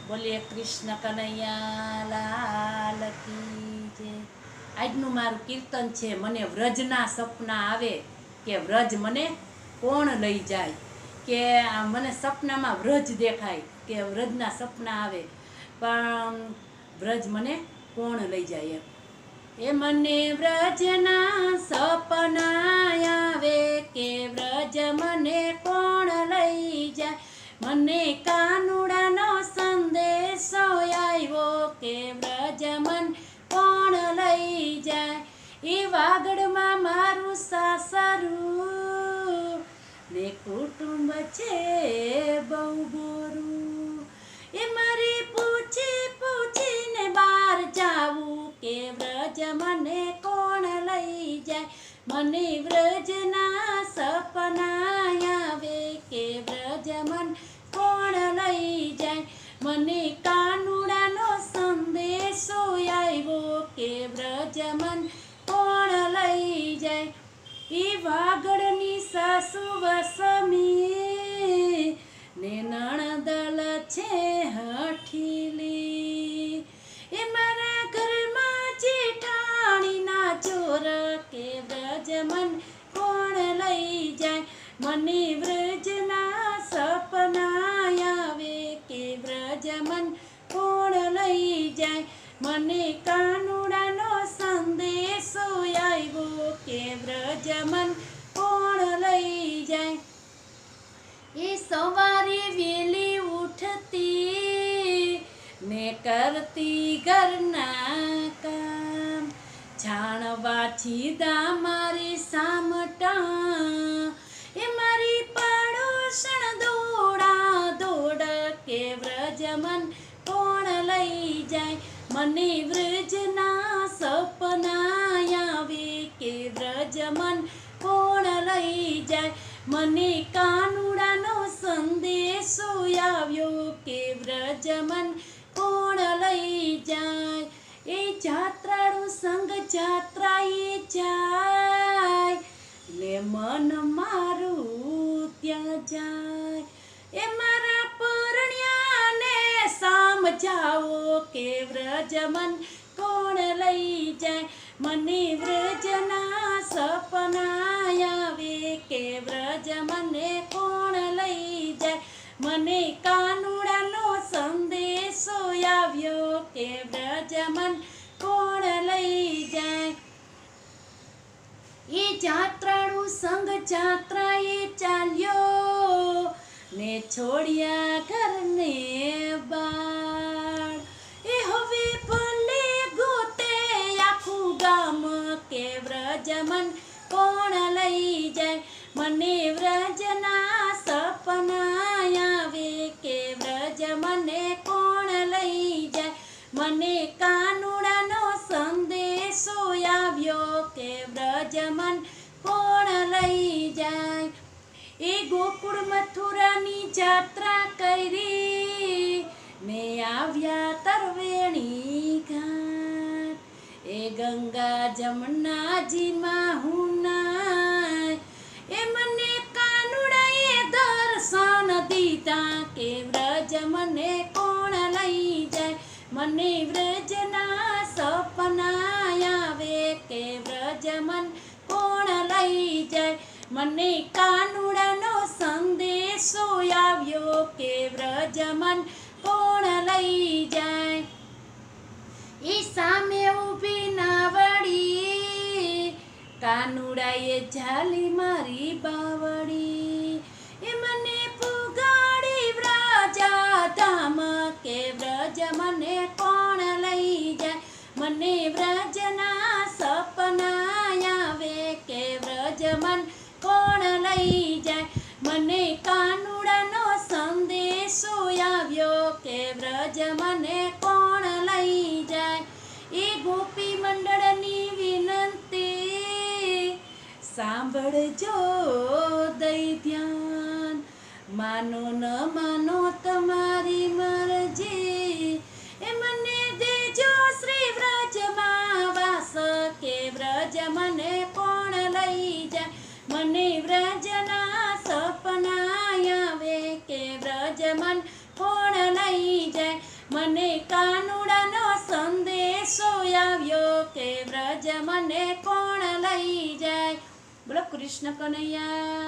બોલીએ કૃષ્ણ કનૈયા લાલ કી જય। આજનું મારું કીર્તન છે, મને વ્રજના સપના આવે કે વ્રજ મને કોણ લઈ જાય, કે મને સપનામાં વ્રજ દેખાય કે વ્રજના સપના આવે, પણ વ્રજ મને કોણ લઈ જાય એ મને વ્રજના સપના આવે કે વ્રજ મને કોણ લઈ જાય। મને કાનુડાનો સંદેશો આવ્યો કે વ્રજ મન કોણ લઈ જાય। એ વાગડમાં મારું સાસરું ને કુટુંબ છે બહુ બોરું, એ મારી પૂછી પૂછીને બહાર જાવું કે વ્રજ મને કોણ લઈ જાય। મને વ્રજના સપના આવે કે વ્રજ મન કોણ લઈ જાય। મને કાનુડાનો સંદેશો આવ્યો કે વ્રજ મન કોણ લઈ જાય। એ વાગડની સાસુ વસમી ને નણદલ છે હઠીલી, એ મારા ઘરમાં જેઠાણીના ચોર કે વ્રજ મન કોણ લઈ જાય। મને વ્રજના સપના આવે કે વ્રજ મન કોણ લઈ જાય। મને કાનુડાનો સંદેશો આવ્યો કે વ્રજ મન કોણ લઈ જાય। એ સવારે વેલી ઉઠતી ને કરતી ઘરના કામ, છાણ વાછી દા મારી સામટા, એ મારી પાડોશણ દોડા દોડ કે વ્રજ મન કોણ લઈ જાય। મને વ્રજના સપના આવે કે વ્રજ મન કોણ લઈ જાય। મને કાનુડાનો સંદેશો આવ્યો કે વ્રજ મન કોણ લઈ જાય। એ જાત્રાળુ સંગ જાત્રાએ જાય ને મન મારું ત્યાં જાય, એ મારા પરણ્યાને સમજાવો કે વ્રજ મન કોણ લઈ જાય। મને વ્રજના સપના આવે કે વ્રજ મને કોણ લઈ જાય। મને કાનુડાનો સંદેશો આવ્યો કે વ્રજ મન કોણ લઈ જાય। એ જાત્રાળુ સંગ જાત્રાએ ચાલ્યો ને છોડ્યા ઘરને બાળ, એ હવે ભલે ગોતે આખું ગામ કે વ્રજ મન કોણ લઈ જાય। મને વ્રજના સપના આવે કે વ્રજ મને કોણ લઈ જાય। મને કાનુડાનો સંદેશો આવ્યો કે વ્રજ મન કોણ લઈ જાય। એ ગોકુળ મથુરાની જાત્રા કરી ને આવ્યા તરવેણી ઘાટ, એ ગંગા જમનાજીમાં હું નાય, એ મને કાનુડાએ દર્શન દીધા કે વ્રજ મને કોણ લઈ જાય। મને વ્રજના સપના આવે કે વ્રજ મન કોણ લઈ જાય। મને કાનુડાનો સંદેશો આવ્યો કે વ્રજ મન કોણ લઈ જાય। એ સામે ઊભી નાવડી કાનુડાએ ઝાલી મારી બાવડી, એ મને પુગાડી વ્રજા ધામ કે વ્રજ મને કોણ લઈ જાય। મને વ્રજના સપના આવે કે વ્રજ મન કોણ લઈ જાય। મને કાનુડાનો સંદેશો આવ્યો કે વ્રજ મને કોણ લઈ જાય। એ ગોપી મંડળની વિનંતી સાંભળજો દઈ ધ્યાન, માનો ન માનો તમારી મરજી, એ મને દેજો શ્રી વ્રજમાં વાસ કે વ્રજ મને કોણ લઈ જાય। મને વ્રજના સપના આવે કે વ્રજ મન કોણ લઈ જાય। મને કાનુડાનો સંદેશો આવ્યો કે વ્રજ મને કોણ લઈ જાય. બોલો કૃષ્ણ કનૈયા